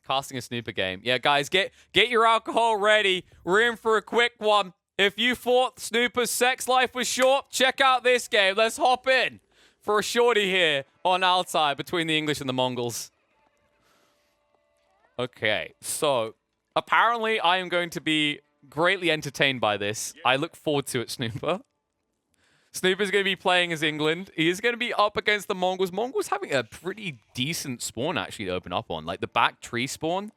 casting a Snooper game. Yeah, guys, get your alcohol ready. We're in for a quick one. If you thought Snooper's sex life was short, check out this game. Let's hop in for a shorty here on Altai between the English and the Mongols. Okay, so apparently I am going to be greatly entertained by this. I look forward to it, Snooper. Snooper's going to be playing as England. He is going to be up against the Mongols. Mongols having a pretty decent spawn, actually, to open up on. Like, the back tree spawn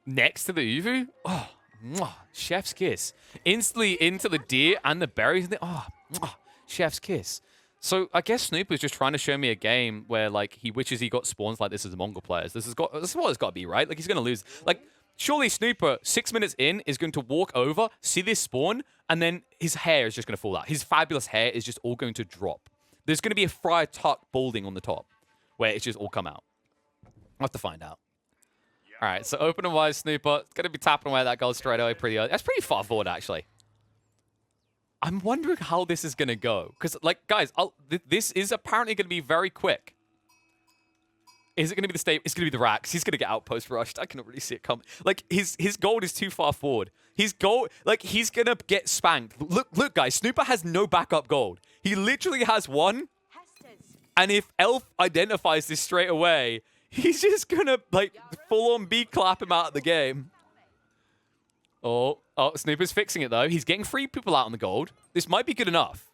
next to the Uvu. Oh, mwah, chef's kiss. Instantly into the deer and the berries. Oh, mwah, chef's kiss. So, I guess Snooper's just trying to show me a game where, like, he wishes he got spawns like this as the Mongol players. This is what it's got to be, right? Like, he's going to lose. Like, surely Snooper, 6 minutes in, is going to walk over, see this spawn, and then his hair is just going to fall out. His fabulous hair is just all going to drop. There's going to be a Friar Tuck balding on the top, where it's just all come out. I'll have to find out. All right, so opener wise, Snooper, going to be tapping away at that goal straight away pretty early. That's pretty far forward, actually. I'm wondering how this is going to go. Because, like, guys, this is apparently going to be very quick. Is it going to be the state? It's going to be the racks. He's going to get outpost rushed. I cannot really see it coming. Like, his gold is too far forward. His gold, like, he's going to get spanked. Look, guys, Snooper has no backup gold. He literally has one. And if Elf identifies this straight away, he's just going to, like, full-on B-clap him out of the game. Oh, Snooper's fixing it, though. He's getting 3 people out on the gold. This might be good enough.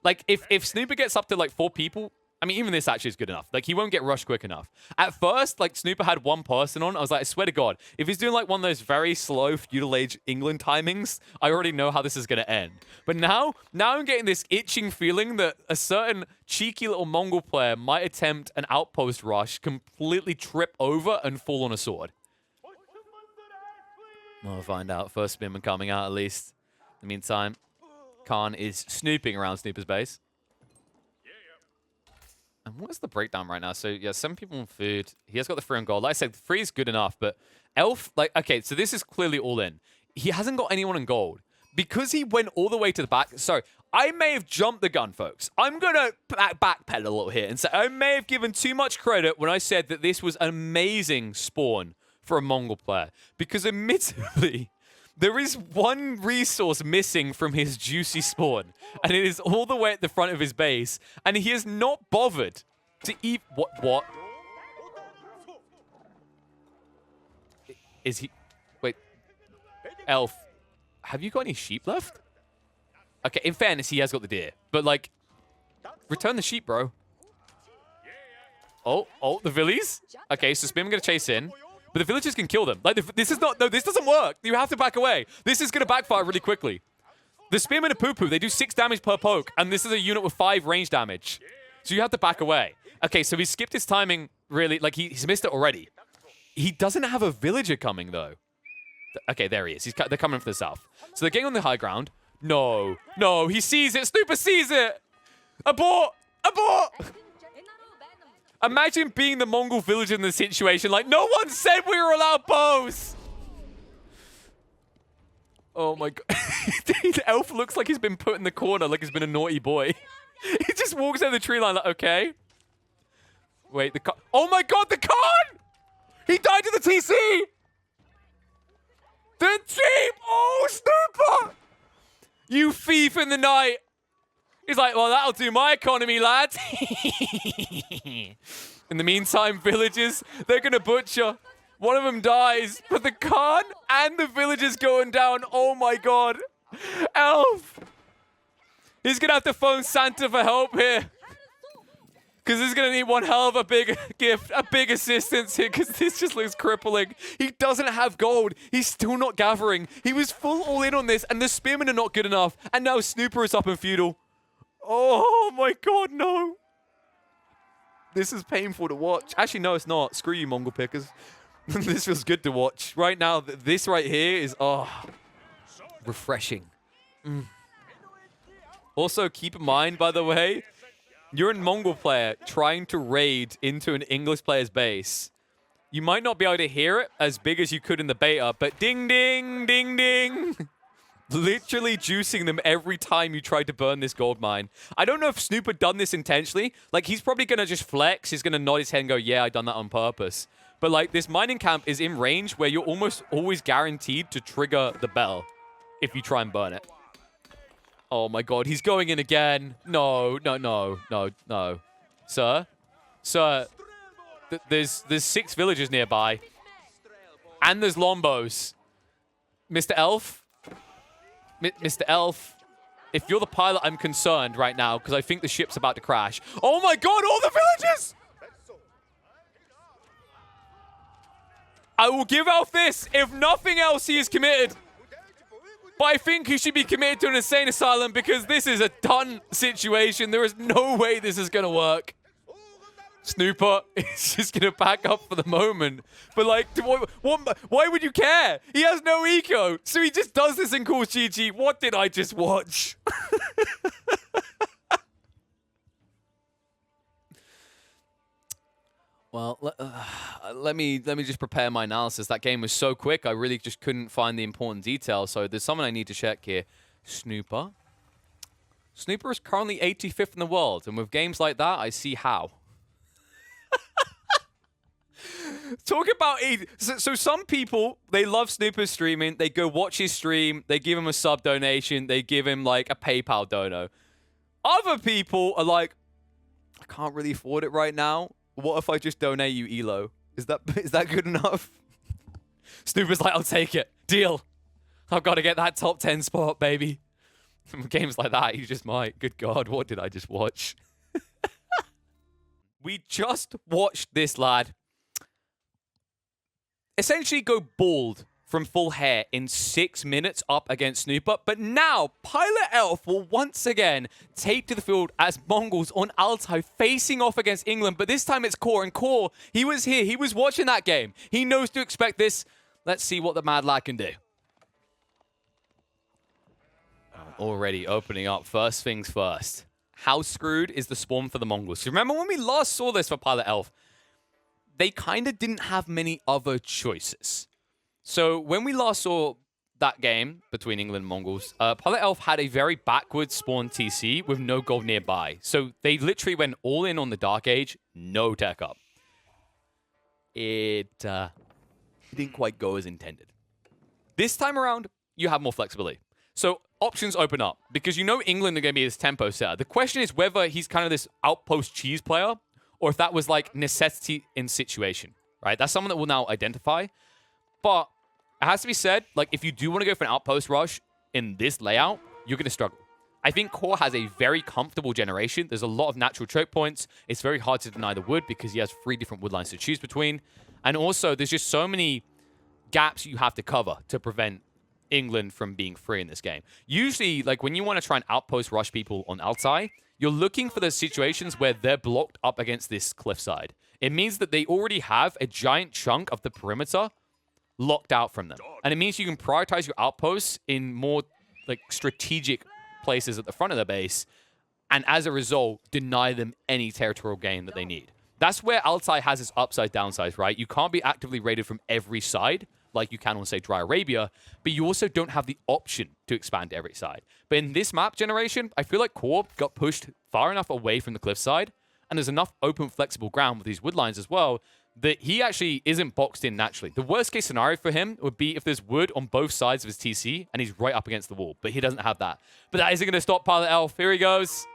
Like, if Snooper gets up to, like, 4 people, I mean, even this actually is good enough. Like, he won't get rushed quick enough. At first, like, Snooper had 1 person on. I was like, I swear to God, if he's doing, like, one of those very slow feudal age England timings, I already know how this is going to end. But now I'm getting this itching feeling that a certain cheeky little Mongol player might attempt an outpost rush, completely trip over, and fall on a sword. We'll find out. First spinman coming out, at least. In the meantime, Khan is snooping around Snooper's base. And what is the breakdown right now? So, yeah, 7 people on food. He has got the 3 on gold. Like I said, 3 is good enough, but Elf, like, okay, so this is clearly all in. He hasn't got anyone on gold. Because he went all the way to the back. Sorry, I may have jumped the gun, folks. I'm going to backpedal a little here and say I may have given too much credit when I said that this was an amazing spawn for a Mongol player. Because admittedly, there is one resource missing from his juicy spawn, and it is all the way at the front of his base, and he has not bothered to eat... What? Is he... Wait. Elf, have you got any sheep left? Okay, in fairness, he has got the deer, but, like, return the sheep, bro. Oh, the villies? Okay, so Spin going to chase in. But the villagers can kill them. Like, this is not... No, this doesn't work. You have to back away. This is going to backfire really quickly. The Spearmen and Poo-Poo, they do 6 damage per poke, and this is a unit with 5 range damage. So you have to back away. Okay, so he skipped his timing, really. Like, he's missed it already. He doesn't have a villager coming, though. Okay, there he is. They're coming from the south. So they're getting on the high ground. No, he sees it. Snooper sees it. Abort! Imagine being the Mongol villager in this situation. Like, no one said we were allowed bows. Oh my God. Elf looks like he's been put in the corner, like he's been a naughty boy. He just walks over the tree line like, okay. Wait, oh my God, the Khan! He died to the TC! The team! Oh, Snooper! You thief in the night! He's like, well, that'll do my economy, lads. In the meantime, villagers, they're going to butcher. One of them dies, but the Khan and the villagers going down. Oh, my God. Elf. He's going to have to phone Santa for help here. Because he's going to need one hell of a big gift, a big assistance here, because this just looks crippling. He doesn't have gold. He's still not gathering. He was full all in on this, and the spearmen are not good enough. And now Snooper is up in feudal. Oh my God, no. This is painful to watch. Actually, no, it's not. Screw you, Mongol pickers. This feels good to watch. Right now, this right here is, refreshing. Also, keep in mind, by the way, you're a Mongol player trying to raid into an English player's base. You might not be able to hear it as big as you could in the beta, but ding, ding, ding, ding. Literally juicing them every time you tried to burn this gold mine. I don't know if Snooper done this intentionally. Like, he's probably going to just flex. He's going to nod his head and go, yeah, I done that on purpose. But like this mining camp is in range where you're almost always guaranteed to trigger the bell if you try and burn it. Oh my god, he's going in again. No, no, no, no, no. Sir? Sir, there's 6 villagers nearby. And there's Lombos. Mr. Elf? Mr. Elf? If you're the pilot, I'm concerned right now because I think the ship's about to crash. Oh my god, all the villagers! I will give Elf this. If nothing else, he is committed. But I think he should be committed to an insane asylum because this is a done situation. There is no way this is going to work. Snooper is just going to back up for the moment. But, like, why would you care? He has no eco. So he just does this and calls GG. What did I just watch? Well, let me just prepare my analysis. That game was so quick, I really just couldn't find the important details. So there's someone I need to check here. Snooper. Snooper is currently 85th in the world. And with games like that, I see how. Talk about so some people, they love Snooper's streaming. They go watch his stream. They give him a sub donation. They give him like a PayPal dono. Other people are like, I can't really afford it right now. What if I just donate you Elo? Is that good enough? Snooper's like, I'll take it. Deal. I've got to get that top 10 spot, baby. Games like that, you just might. Good God, what did I just watch? We just watched this lad essentially go bald from full hair in 6 minutes up against Snooper. But now, PilotElf will once again take to the field as Mongols on Altai facing off against England. But this time it's Core. And Core, he was here. He was watching that game. He knows to expect this. Let's see what the mad lad can do. Already opening up. First things first. How screwed is the spawn for the Mongols? So remember when we last saw this for PilotElf, they kind of didn't have many other choices. So when we last saw that game between England and Mongols, PilotElf had a very backward spawn TC with no gold nearby. So they literally went all in on the Dark Age, no tech up. It didn't quite go as intended. This time around, you have more flexibility. So options open up because you know England are going to be his tempo setter. The question is whether he's kind of this outpost cheese player or if that was like necessity in situation, right? That's someone that we'll now identify. But it has to be said, like, if you do want to go for an outpost rush in this layout, you're going to struggle. I think Core has a very comfortable generation. There's a lot of natural choke points. It's very hard to deny the wood because he has 3 different wood lines to choose between. And also, there's just so many gaps you have to cover to prevent England from being free in this game. Usually, like, when you want to try and outpost rush people on Altai, you're looking for those situations where they're blocked up against this cliffside. It means that they already have a giant chunk of the perimeter locked out from them. And it means you can prioritize your outposts in more like strategic places at the front of the base, and as a result, deny them any territorial gain that they need. That's where Altai has its upside downsides, right? You can't be actively raided from every side like you can on, say, Dry Arabia, but you also don't have the option to expand to every side. But in this map generation, I feel like Core got pushed far enough away from the cliffside, and there's enough open, flexible ground with these wood lines as well, that he actually isn't boxed in naturally. The worst case scenario for him would be if there's wood on both sides of his TC and he's right up against the wall, but he doesn't have that. But that isn't going to stop PilotElf. Here he goes.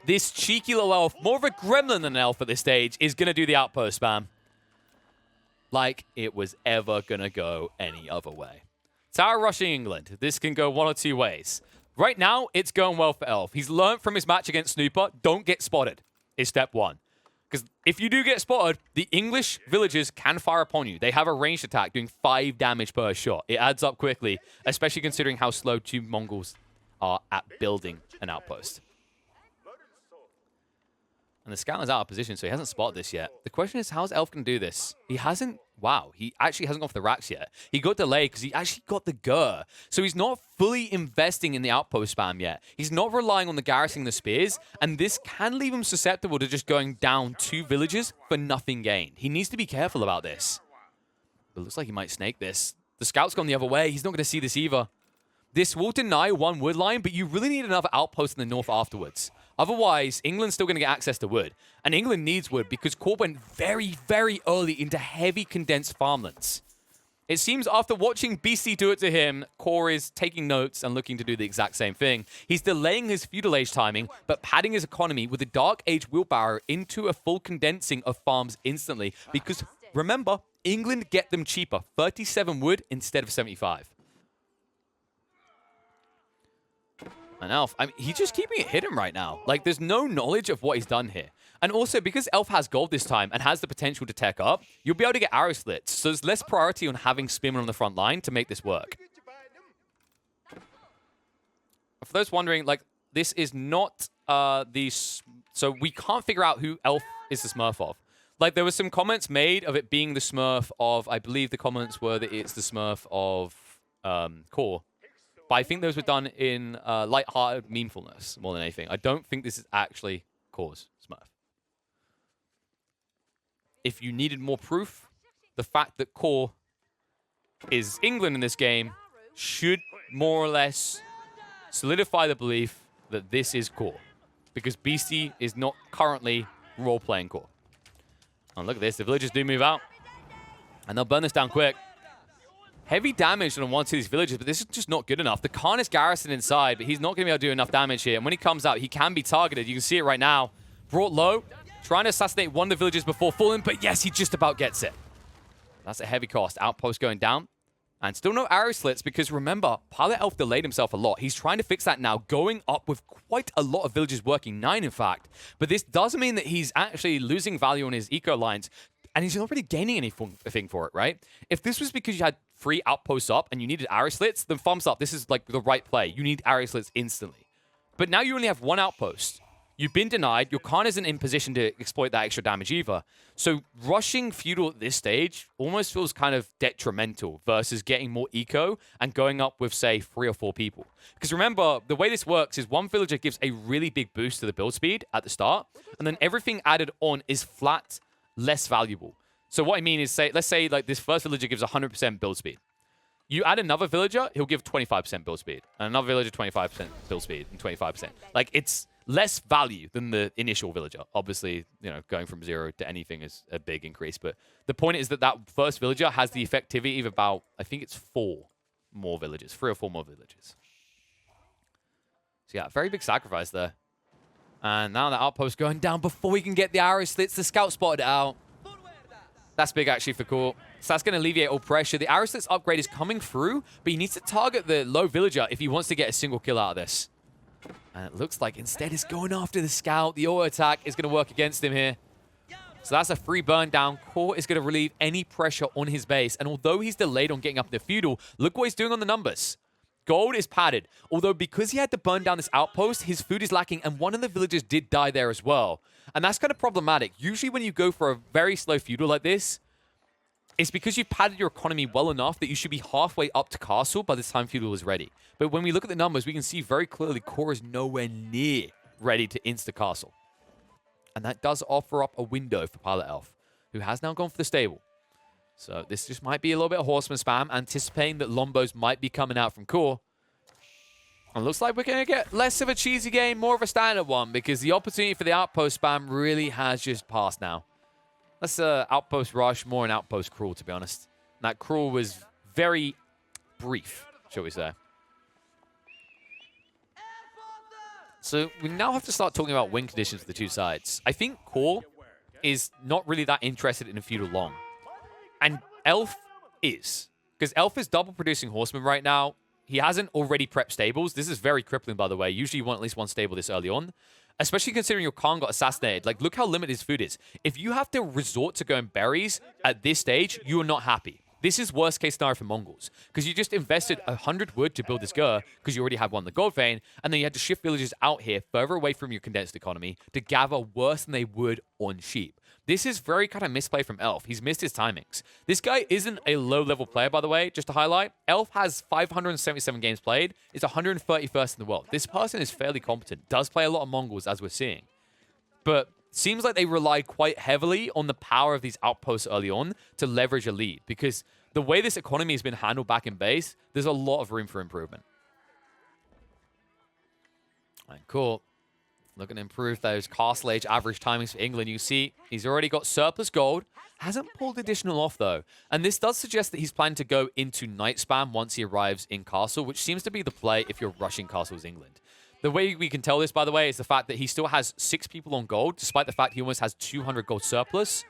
This cheeky little elf, more of a gremlin than an elf at this stage, is going to do the outpost spam. Like it was ever going to go any other way. Tower rushing England. This can go one or two ways. Right now, it's going well for Elf. He's learned from his match against Snooper. Don't get spotted is step one. Because if you do get spotted, the English villagers can fire upon you. They have a ranged attack doing 5 damage per shot. It adds up quickly, especially considering how slow 2 Mongols are at building an outpost. And the scout is out of position, so he hasn't spotted this yet. The question is, how's Elf going to do this? He hasn't... Wow, he actually hasn't gone for the racks yet. He got delayed because he actually got the Gur. So he's not fully investing in the outpost spam yet. He's not relying on the garrisoning the spears, and this can leave him susceptible to just going down 2 villages for nothing gained. He needs to be careful about this. But it looks like he might snake this. The scout's gone the other way. He's not going to see this either. This will deny 1 wood line, but you really need another outpost in the north afterwards. Otherwise, England's still going to get access to wood. And England needs wood because Core went very, very early into heavy condensed farmlands. It seems after watching BC do it to him, Core is taking notes and looking to do the exact same thing. He's delaying his feudal age timing, but padding his economy with a Dark Age wheelbarrow into a full condensing of farms instantly. Because, remember, England get them cheaper. 37 wood instead of 75. And Elf, I mean, he's just keeping it hidden right now. Like, there's no knowledge of what he's done here. And also, because Elf has gold this time and has the potential to tech up, you'll be able to get arrow slits. So there's less priority on having Spearman on the front line to make this work. For those wondering, like, this is not so we can't figure out who Elf is the Smurf of. Like, there were some comments made of it being the Smurf of, I believe the comments were that it's the Smurf of Core. But I think those were done in light-hearted memefulness more than anything. I don't think this is actually Core's Smurf. If you needed more proof, the fact that Core is England in this game should more or less solidify the belief that this is Core. Because BC is not currently role-playing Core. Oh, look at this. The villagers do move out. And they'll burn this down quick. Heavy damage on one of these villages, but this is just not good enough. The Khan is garrisoned inside, but he's not going to be able to do enough damage here. And when he comes out, he can be targeted. You can see it right now. Brought low. Trying to assassinate one of the villagers before falling, but yes, he just about gets it. That's a heavy cost. Outpost going down. And still no arrow slits because remember, PilotElf delayed himself a lot. He's trying to fix that now, going up with quite a lot of villagers working, 9 in fact. But this doesn't mean that he's actually losing value on his eco lines, and he's not really gaining anything for it, right? If this was because you had 3 outposts up and you needed arrow slits, then thumbs up. This is like the right play. You need arrow slits instantly. But now you only have 1 outpost. You've been denied. Your Khan isn't in position to exploit that extra damage either. So rushing feudal at this stage almost feels kind of detrimental versus getting more eco and going up with, say, 3 or 4 people. Because remember, the way this works is one villager gives a really big boost to the build speed at the start, and then everything added on is flat, less valuable. So what I mean is, let's say like this first villager gives 100% build speed. You add another villager, he'll give 25% build speed. And another villager, 25% build speed and 25%. Like, it's less value than the initial villager. Obviously, you know, going from 0 to anything is a big increase. But the point is that that first villager has the effectivity of about, I think it's 4 more villagers. 3 or 4 more villagers. So yeah, very big sacrifice there. And now the outpost going down before he can get the arrow slits. The scout spotted it out. That's big, actually, for Core. So that's going to alleviate all pressure. The arrow slits upgrade is coming through, but he needs to target the low villager if he wants to get a single kill out of this. And it looks like instead he's going after the scout. The auto attack is going to work against him here. So that's a free burn down. Core is going to relieve any pressure on his base. And although he's delayed on getting up the feudal, look what he's doing on the numbers. Gold is padded. Although because he had to burn down this outpost, his food is lacking, and one of the villagers did die there as well. And that's kind of problematic. Usually when you go for a very slow feudal like this, it's because you've padded your economy well enough that you should be halfway up to castle by the time feudal is ready. But when we look at the numbers, we can see very clearly Core is nowhere near ready to insta-castle. And that does offer up a window for PilotElf, who has now gone for the stable. So this just might be a little bit of horseman spam, anticipating that Lombos might be coming out from Core. And looks like we're going to get less of a cheesy game, more of a standard one, because the opportunity for the outpost spam really has just passed now. Let's outpost rush, more an outpost crawl, to be honest. That crawl was very brief, shall we say. So we now have to start talking about win conditions for the two sides. I think Core is not really that interested in a feudal long. And Elf is. Because Elf is double producing horsemen right now. He hasn't already prepped stables. This is very crippling, by the way. Usually you want at least 1 stable this early on. Especially considering your Khan got assassinated. Like, look how limited his food is. If you have to resort to going berries at this stage, you are not happy. This is worst case scenario for Mongols. Because you just invested 100 wood to build this Gur, because you already had one in the gold vein, and then you had to shift villagers out here, further away from your condensed economy, to gather worse than they would on sheep. This is very kind of misplay from Elf. He's missed his timings. This guy isn't a low-level player, by the way, just to highlight. Elf has 577 games played. Is 131st in the world. This person is fairly competent. Does play a lot of Mongols, as we're seeing. But seems like they relied quite heavily on the power of these outposts early on to leverage a lead. Because the way this economy has been handled back in base, there's a lot of room for improvement. All right, cool. Looking to improve those Castle Age average timings for England. You see, he's already got surplus gold. Hasn't pulled additional off, though. And this does suggest that he's planning to go into Night Spam once he arrives in Castle, which seems to be the play if you're rushing Castle's England. The way we can tell this, by the way, is the fact that he still has 6 people on gold, despite the fact he almost has 200 gold surplus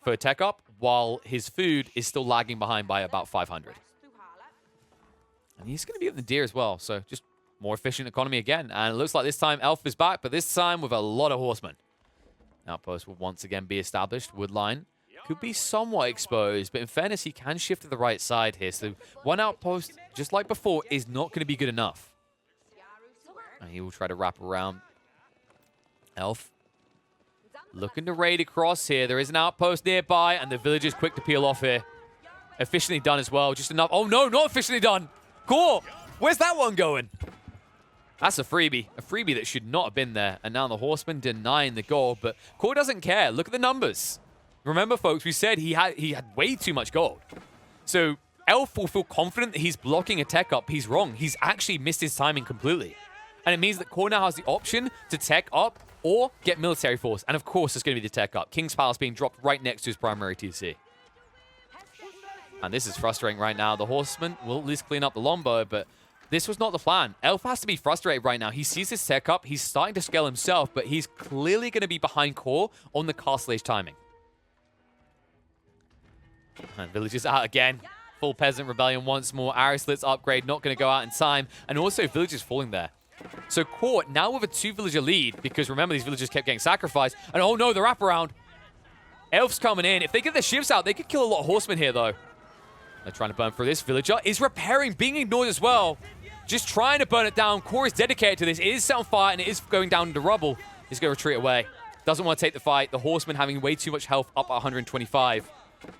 for a tech up, while his food is still lagging behind by about 500. And he's going to be up the deer as well, so just more efficient economy again. And it looks like this time Elf is back, but this time with a lot of horsemen. Outpost will once again be established. Woodline could be somewhat exposed, but in fairness, he can shift to the right side here. So one outpost, just like before, is not going to be good enough. And he will try to wrap around. Elf looking to raid across here. There is an outpost nearby, and the village is quick to peel off here. Efficiently done as well. Just enough. Oh, no, not efficiently done. Core, where's that one going? That's a freebie. A freebie that should not have been there. And now the horseman denying the gold. But Core doesn't care. Look at the numbers. Remember, folks, we said he had way too much gold. So Elf will feel confident that he's blocking a tech up. He's wrong. He's actually missed his timing completely. And it means that Core now has the option to tech up or get military force. And of course, it's going to be the tech up. King's Palace being dropped right next to his primary TC. And this is frustrating right now. The horseman will at least clean up the longbow, but this was not the plan. Elf has to be frustrated right now. He sees his tech up. He's starting to scale himself, but he's clearly going to be behind Core on the Castle Age timing. And village is out again. Full Peasant Rebellion once more. Arrow Slits upgrade not going to go out in time. And also, village is falling there. So Core now with a 2-villager lead, because remember, these villagers kept getting sacrificed. And oh no, the wraparound. Elf's coming in. If they get their ships out, they could kill a lot of horsemen here, though. They're trying to burn through this. Villager is repairing, being ignored as well. Just trying to burn it down. Core is dedicated to this. It is set on fire, and it is going down into rubble. He's going to retreat away. Doesn't want to take the fight. The horseman having way too much health, up at 125.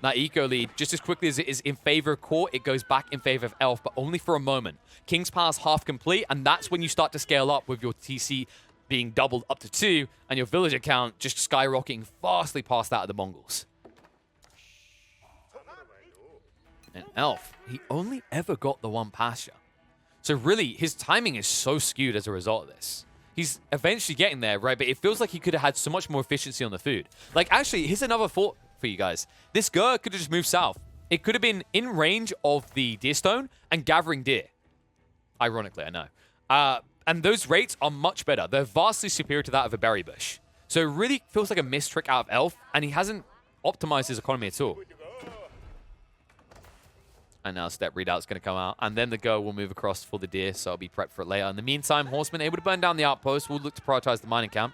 That eco lead, just as quickly as it is in favor of Core, it goes back in favor of Elf, but only for a moment. King's Palace half complete, and that's when you start to scale up with your TC being doubled up to 2, and your villager count just skyrocketing vastly past that of the Mongols. And Elf, he only ever got the 1 pasture. So really, his timing is so skewed as a result of this. He's eventually getting there, right? But it feels like he could have had so much more efficiency on the food. Like, actually, here's another thought for you guys. This Gur could have just moved south. It could have been in range of the deer stone and gathering deer. Ironically, I know. And those rates are much better. They're vastly superior to that of a berry bush. So it really feels like a missed trick out of Elf, and he hasn't optimized his economy at all. And now step readout's going to come out. And then the Go will move across for the deer, so I'll be prepped for it later. In the meantime, Horseman able to burn down the outpost. We'll look to prioritize the mining camp.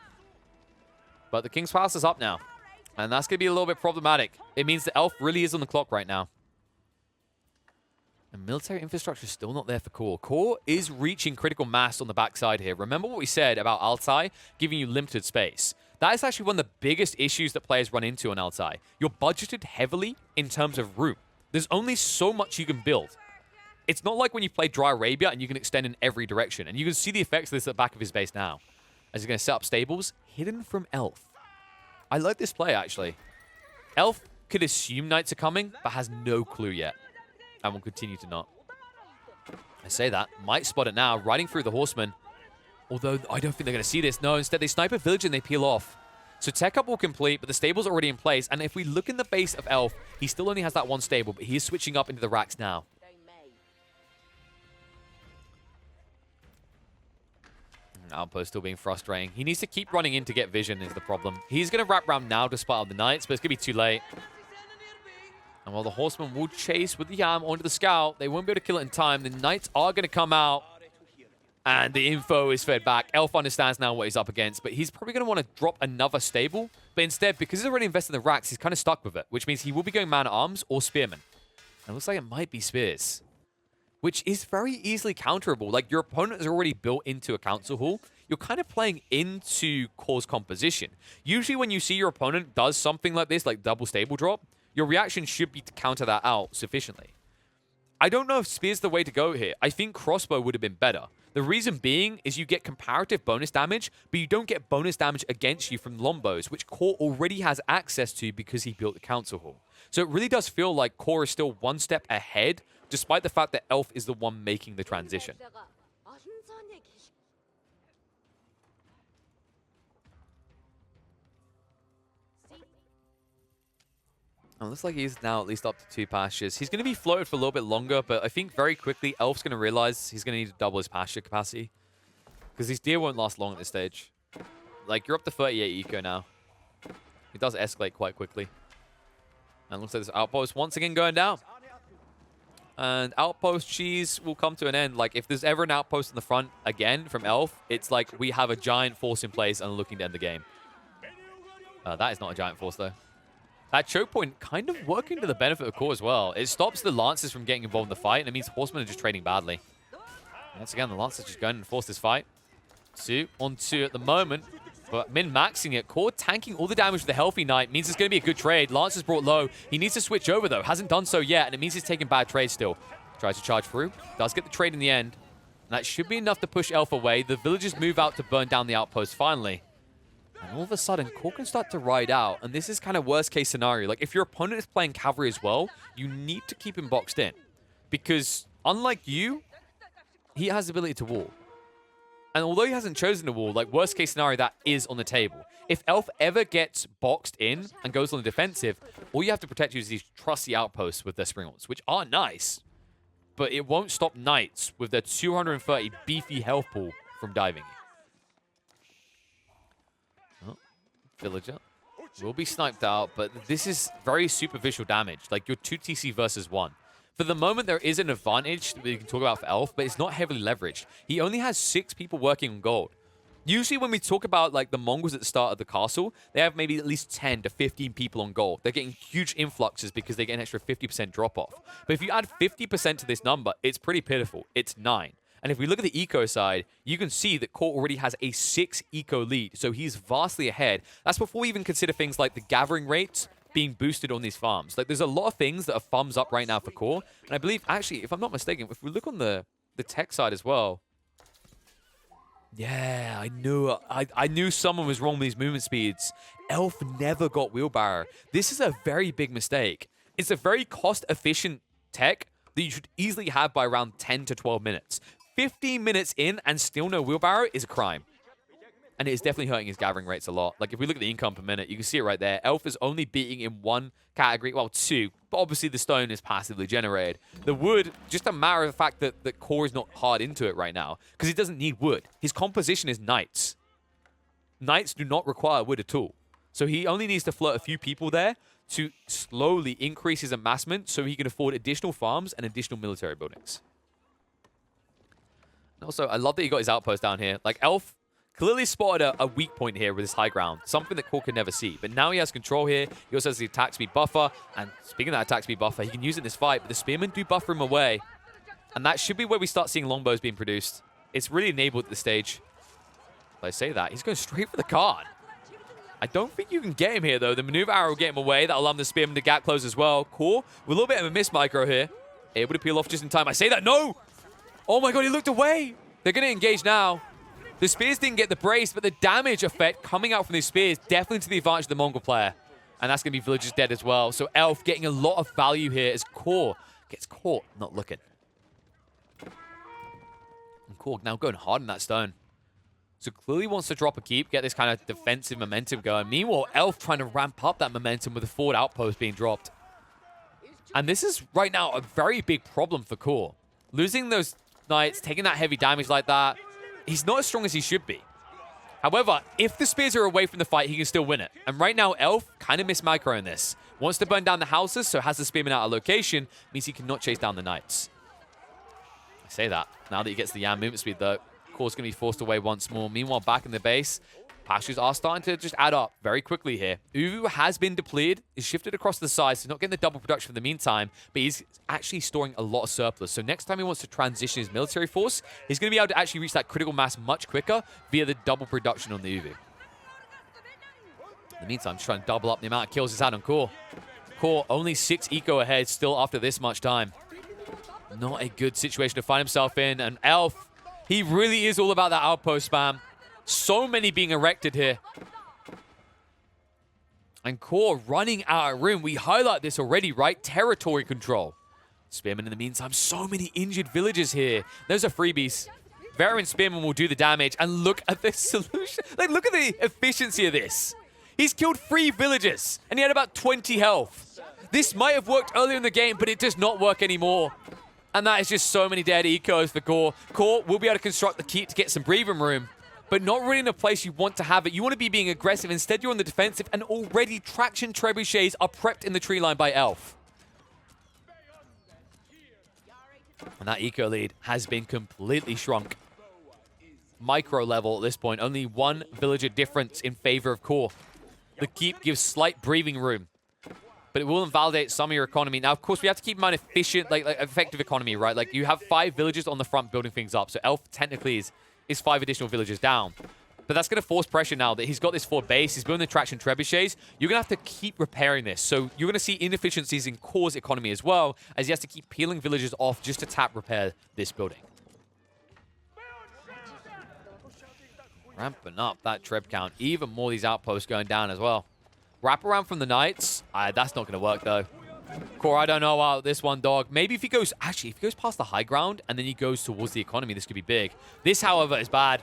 But the King's Palace is up now. And that's going to be a little bit problematic. It means the Elf really is on the clock right now. And military infrastructure is still not there for Core. Core is reaching critical mass on the backside here. Remember what we said about Altai giving you limited space. That is actually one of the biggest issues that players run into on Altai. You're budgeted heavily in terms of room. There's only so much you can build. It's not like when you play Dry Arabia and you can extend in every direction. And you can see the effects of this at the back of his base now. As he's going to set up stables hidden from Elf. I like this play, actually. Elf could assume knights are coming, but has no clue yet. And will continue to not. I say that. Might spot it now, riding through the horsemen. Although, I don't think they're going to see this. No, instead they snipe a village and they peel off. So tech up will complete, but the stable's already in place. And if we look in the base of Elf, he still only has that 1 stable, but he is switching up into the racks now. Outpost still being frustrating. He needs to keep running in to get vision is the problem. He's going to wrap around now despite all the knights, but it's going to be too late. And while the horsemen will chase with the yam onto the scout, they won't be able to kill it in time. The knights are going to come out. And the info is fed back. Elf understands now what he's up against, but he's probably going to want to drop another stable. But instead, because he's already invested in the racks, he's kind of stuck with it, which means he will be going man-at-arms or spearmen. And it looks like it might be spears, which is very easily counterable. Like, your opponent is already built into a council hall. You're kind of playing into Core's composition. Usually when you see your opponent does something like this, like double stable drop, your reaction should be to counter that out sufficiently. I don't know if spear's the way to go here. I think crossbow would have been better. The reason being is you get comparative bonus damage, but you don't get bonus damage against you from longbows, which Core already has access to because he built the council hall. So it really does feel like Core is still 1 step ahead, despite the fact that Elf is the one making the transition. It looks like he's now at least up to 2 pastures. He's going to be floated for a little bit longer, but I think very quickly Elf's going to realize he's going to need to double his pasture capacity. Because these deer won't last long at this stage. Like, you're up to 38 eco now. It does escalate quite quickly. And it looks like this outpost once again going down. And outpost cheese will come to an end. Like, if there's ever an outpost in the front again from Elf, it's like we have a giant force in place and looking to end the game. That is not a giant force, though. That choke point kind of working to the benefit of Core as well. It stops the Lancers from getting involved in the fight, and it means Horsemen are just trading badly. Once again, the Lancers just going and force this fight. 2 on 2 at the moment, but min-maxing it. Core tanking all the damage with the Healthy Knight means it's going to be a good trade. Lancers brought low. He needs to switch over, though. Hasn't done so yet, and it means he's taking bad trades still. Tries to charge through. Does get the trade in the end. And that should be enough to push Elf away. The villagers move out to burn down the outpost finally. And all of a sudden, Core can start to ride out. And this is kind of worst case scenario. Like, if your opponent is playing cavalry as well, you need to keep him boxed in. Because, unlike you, he has the ability to wall. And although he hasn't chosen to wall, like, worst case scenario, that is on the table. If Elf ever gets boxed in and goes on the defensive, all you have to protect you is these trusty outposts with their springalds, which are nice. But it won't stop Knights with their 230 beefy health pool from diving you. Villager will be sniped out, but this is very superficial damage. Like, you're 2 TC versus 1. For the moment, there is an advantage that we can talk about for Elf, but it's not heavily leveraged. He only has 6 people working on gold. Usually when we talk about, like, the Mongols at the start of the castle, they have maybe at least 10 to 15 people on gold. They're getting huge influxes because they get an extra 50% drop-off. But if you add 50% to this number, it's pretty pitiful. It's 9. And if we look at the eco side, you can see that Core already has a 6 eco lead, so he's vastly ahead. That's before we even consider things like the gathering rates being boosted on these farms. Like, there's a lot of things that are thumbs up right now for Core. And I believe, actually, if I'm not mistaken, if we look on the tech side as well, yeah, I knew someone was wrong with these movement speeds. Elf never got wheelbarrow. This is a very big mistake. It's a very cost-efficient tech that you should easily have by around 10 to 12 minutes. 15 minutes in and still no wheelbarrow is a crime. And it is definitely hurting his gathering rates a lot. Like, if we look at the income per minute, you can see it right there. Elf is only beating in 1 category, well, 2. But obviously the stone is passively generated. The wood, just a matter of the fact that Core is not hard into it right now. Because he doesn't need wood. His composition is Knights. Knights do not require wood at all. So he only needs to float a few people there to slowly increase his amassment so he can afford additional farms and additional military buildings. Also, I love that he got his outpost down here. Like, Elf clearly spotted a weak point here with his high ground. Something that Core could never see. But now he has control here. He also has the attack speed buffer. And speaking of that attack speed buffer, he can use it in this fight. But the spearmen do buffer him away. And that should be where we start seeing longbows being produced. It's really enabled at this stage. If I say that, he's going straight for the card. I don't think you can get him here, though. The maneuver arrow will get him away. That'll allow the spearman to gap close as well. Core with a little bit of a miss micro here. Able to peel off just in time. I say that, no! Oh my god, he looked away! They're going to engage now. The spears didn't get the brace, but the damage effect coming out from these spears definitely to the advantage of the Mongol player. And that's going to be villagers dead as well. So Elf getting a lot of value here as Core gets caught not looking. And Core now going hard in that stone. So clearly wants to drop a keep, get this kind of defensive momentum going. Meanwhile, Elf trying to ramp up that momentum with a forward outpost being dropped. And this is right now a very big problem for Core. Losing those Knights, taking that heavy damage like that, he's not as strong as he should be. However, if the spears are away from the fight, he can still win it. And right now, Elf kind of missed micro in this. Wants to burn down the houses, so has the spearman out of location, means he cannot chase down the Knights. I say that. Now that he gets the Yam movement speed, though, Core's going to be forced away once more. Meanwhile, back in the base, pastures are starting to just add up very quickly here. Uvu has been depleted, is shifted across the side, so not getting the double production for the meantime, but he's actually storing a lot of surplus. So next time he wants to transition his military force, he's going to be able to actually reach that critical mass much quicker via the double production on the Uvu. In the meantime, just trying to double up the amount of kills he's had on Core. Core only 6 eco ahead still after this much time. Not a good situation to find himself in, and Elf, he really is all about that outpost spam. So many being erected here. And Core running out of room. We highlight this already, right? Territory control. Spearman in the meantime, so many injured villagers here. Those are freebies. Veteran Spearman will do the damage. And look at this solution. Like, look at the efficiency of this. He's killed 3 villagers. And he had about 20 health. This might have worked earlier in the game, but it does not work anymore. And that is just so many dead ecos for Core. Core will be able to construct the keep to get some breathing room, but not really in a place you want to have it. You want to be being aggressive. Instead, you're on the defensive, and already traction trebuchets are prepped in the tree line by Elf. And that eco lead has been completely shrunk. Micro level at this point. Only one villager difference in favor of Core. The keep gives slight breathing room, but it will invalidate some of your economy. Now, of course, we have to keep in mind efficient, like effective economy, right? Like, you have 5 villagers on the front building things up, so Elf technically is 5 additional villagers down. But that's going to force pressure now that he's got this forward base. He's building the traction trebuchets. You're going to have to keep repairing this. So you're going to see inefficiencies in Core's economy as well, as he has to keep peeling villagers off just to tap repair this building. Ramping up that treb count. Even more of these outposts going down as well. Wrap around from the knights. That's not going to work, though. Core, I don't know about this one, dog. Maybe if he goes... Actually, if he goes past the high ground and then he goes towards the economy, this could be big. This, however, is bad.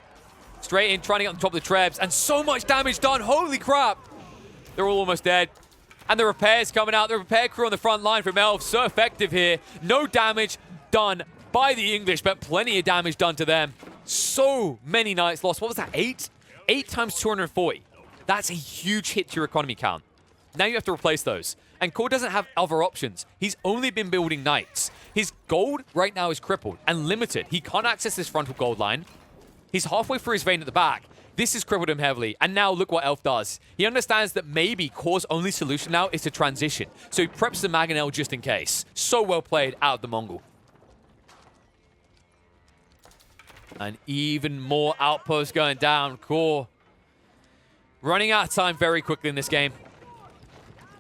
Straight in, trying to get on top of the trebs. And so much damage done. Holy crap. They're all almost dead. And the repairs coming out. The repair crew on the front line from Elf. So effective here. No damage done by the English, but plenty of damage done to them. So many knights lost. What was that, 8? 8 times 240. That's a huge hit to your economy count. Now you have to replace those. And Core doesn't have other options. He's only been building knights. His gold right now is crippled and limited. He can't access this frontal gold line. He's halfway through his vein at the back. This has crippled him heavily. And now look what Elf does. He understands that maybe Core's only solution now is to transition. So he preps the Mangonel just in case. So well played out of the Mongol. And even more outposts going down. Core running out of time very quickly in this game.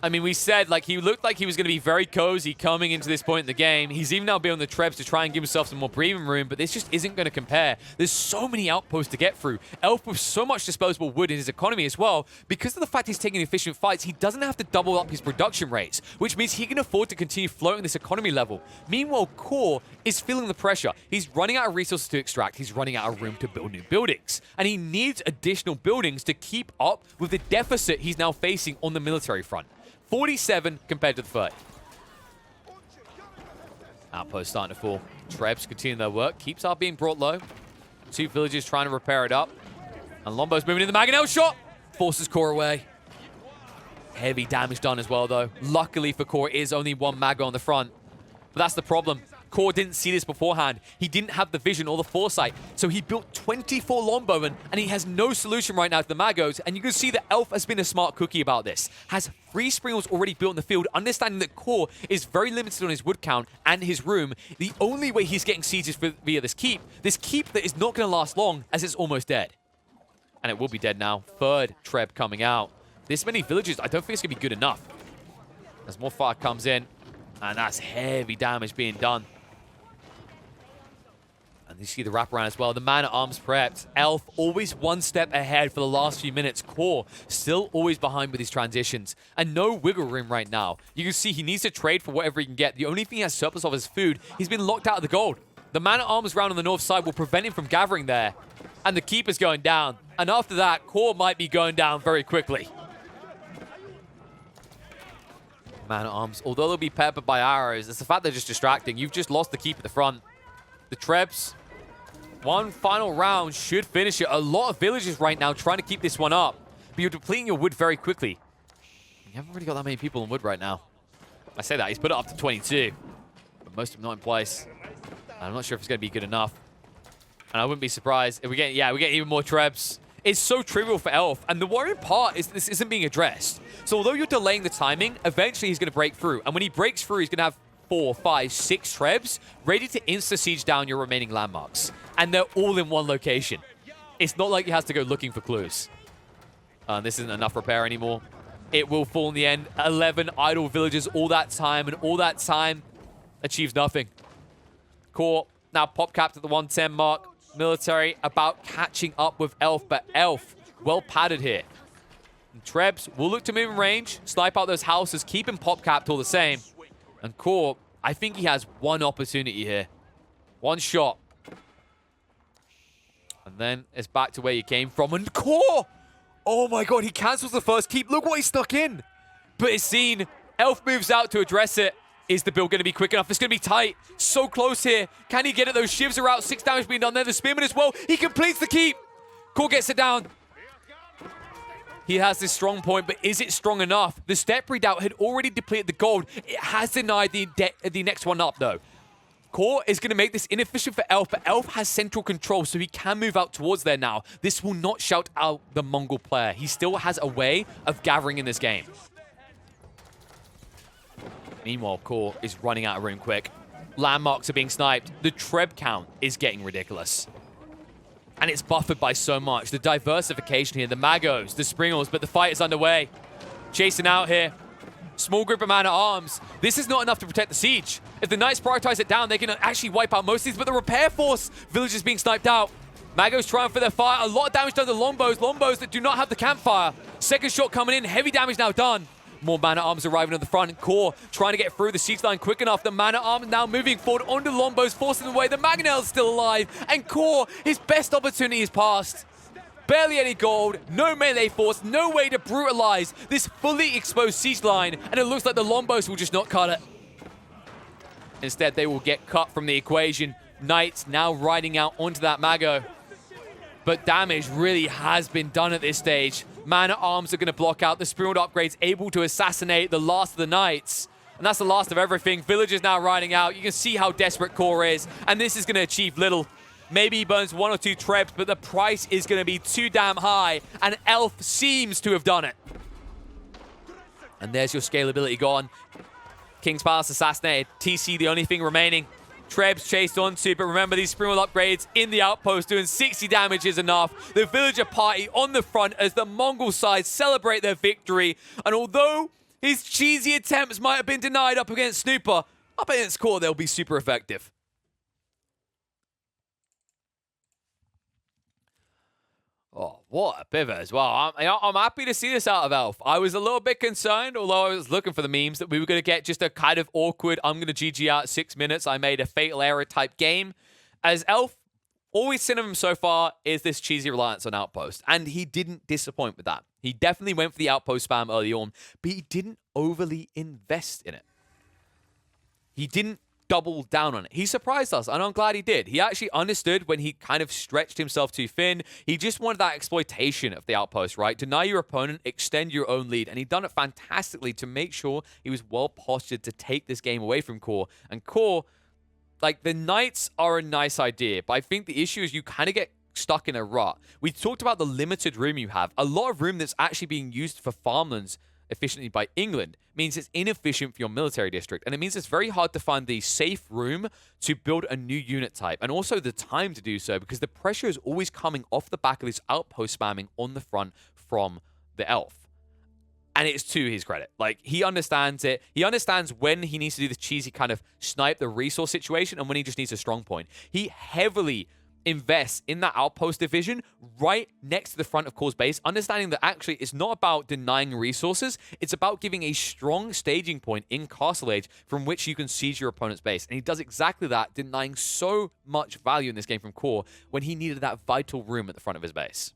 I mean, we said, like, he looked like he was going to be very cozy coming into this point in the game. He's even now building the trebs to try and give himself some more breathing room, but this just isn't going to compare. There's so many outposts to get through. Elf with so much disposable wood in his economy as well. Because of the fact he's taking efficient fights, he doesn't have to double up his production rates, which means he can afford to continue floating this economy level. Meanwhile, Core is feeling the pressure. He's running out of resources to extract. He's running out of room to build new buildings. And he needs additional buildings to keep up with the deficit he's now facing on the military front. 47 compared to the 30. Outpost starting to fall. Trebs continue their work. Keeps are being brought low. 2 villagers trying to repair it up. And Lombo's moving in the Mangonel shot. Forces Core away. Heavy damage done as well, though. Luckily for Core, it is only 1 Mago on the front. But that's the problem. Core didn't see this beforehand. He didn't have the vision or the foresight. So he built 24 Longbowmen, and he has no solution right now to the Magos. And you can see that Elf has been a smart cookie about this. Has 3 Springles already built in the field, understanding that Core is very limited on his wood count and his room. The only way he's getting sieges via this keep that is not going to last long, as it's almost dead. And it will be dead now. 3rd Treb coming out. This many villages, I don't think it's going to be good enough. As more fire comes in, and that's heavy damage being done. And you see the wraparound as well. The man-at-arms prepped. Elf always 1 step ahead for the last few minutes. Core still always behind with his transitions. And no wiggle room right now. You can see he needs to trade for whatever he can get. The only thing he has surplus of is food. He's been locked out of the gold. The man-at-arms round on the north side will prevent him from gathering there. And the keeper's going down. And after that, Core might be going down very quickly. Man-at-arms, although they'll be peppered by arrows, it's the fact they're just distracting. You've just lost the keep at the front. The Trebs, 1 final round should finish it. A lot of villagers right now trying to keep this one up. But you're depleting your wood very quickly. You haven't really got that many people on wood right now. I say that, he's put it up to 22. But most of them not in place. And I'm not sure if it's going to be good enough. And I wouldn't be surprised if we get, we get even more Trebs. It's so trivial for Elf. And the worrying part is this isn't being addressed. So although you're delaying the timing, eventually he's going to break through. And when he breaks through, he's going to have 4, 5, 6 Trebs ready to insta-siege down your remaining landmarks. And they're all in one location. It's not like he has to go looking for clues. This isn't enough repair anymore. It will fall in the end. 11 idle villages all that time, and all that time achieves nothing. Core now pop capped at the 110 mark. Military about catching up with Elf, but Elf well padded here. And Trebs will look to move in range, snipe out those houses, keep him pop capped all the same. And Core, I think he has 1 opportunity here. 1 shot. And then it's back to where you came from. And Core! Oh my god, he cancels the first keep. Look what he stuck in. But it's seen, Elf moves out to address it. Is the build going to be quick enough? It's going to be tight. So close here. Can he get it? Those shivs are out. 6 damage being done there. The spearman as well. He completes the keep. Core gets it down. He has this strong point, but is it strong enough? The step redoubt had already depleted the gold. It has denied the next one up, though. Core is going to make this inefficient for Elf, but Elf has central control, so he can move out towards there now. This will not shout out the Mongol player. He still has a way of gathering in this game. Meanwhile, Core is running out of room quick. Landmarks are being sniped. The Treb count is getting ridiculous. And it's buffered by so much. The diversification here, the Magos, the Springles, but the fight is underway. Chasing out here. Small group of man-at-arms. This is not enough to protect the siege. If the Knights prioritize it down, they can actually wipe out most of these, but the repair force village is being sniped out. Magos trying for their fire. A lot of damage done to the Longbows. Longbows that do not have the campfire. Second shot coming in. Heavy damage now done. More man-at-arms arriving on the front. Core trying to get through the siege line quick enough. The man-at-arms now moving forward onto the Longbows, forcing them away. The Mangonel's still alive. And Core, his best opportunity is passed. Barely any gold, no melee force, no way to brutalize this fully exposed siege line. And it looks like the Longbows will just not cut it. Instead, they will get cut from the equation. Knights now riding out onto that Mago. But damage really has been done at this stage. Man-at-arms are going to block out the Springald upgrades, able to assassinate the last of the Knights. And that's the last of everything. Villagers now riding out. You can see how desperate Core is. And this is going to achieve little. Maybe he burns 1 or 2 Trebs, but the price is going to be too damn high. And Elf seems to have done it. And there's your scalability gone. King's Palace assassinated. TC the only thing remaining. Trebs chased onto, but remember these Springald upgrades in the outpost doing 60 damage is enough. The villager party on the front as the Mongol side celebrate their victory. And although his cheesy attempts might have been denied up against Snooper, up against Core they'll be super effective. Oh, what a pivot as well. I'm happy to see this out of Elf. I was a little bit concerned, although I was looking for the memes, that we were going to get just a kind of awkward, I'm going to GG out 6 minutes, I made a fatal error type game. As Elf, all we've seen of him so far is this cheesy reliance on Outpost. And he didn't disappoint with that. He definitely went for the Outpost spam early on, but he didn't overly invest in it. He didn't double down on it. He surprised us, and I'm glad he did. He actually understood when he kind of stretched himself too thin. He just wanted that exploitation of the outpost, right? Deny your opponent, extend your own lead, and he'd done it fantastically to make sure he was well postured to take this game away from Core. And Core, like, the Knights are a nice idea, but I think the issue is you kind of get stuck in a rut. We talked about the limited room you have. A lot of room that's actually being used for farmlands efficiently by England means it's inefficient for your military district, and it means it's very hard to find the safe room to build a new unit type, and also the time to do so, because the pressure is always coming off the back of this outpost spamming on the front from the Elf. And it's to his credit. Like, he understands it. He understands when he needs to do the cheesy kind of snipe the resource situation and when he just needs a strong point. He heavily invests in that outpost division right next to the front of Core's base, understanding that actually it's not about denying resources, it's about giving a strong staging point in Castle Age from which you can siege your opponent's base. And he does exactly that, denying so much value in this game from Core when he needed that vital room at the front of his base.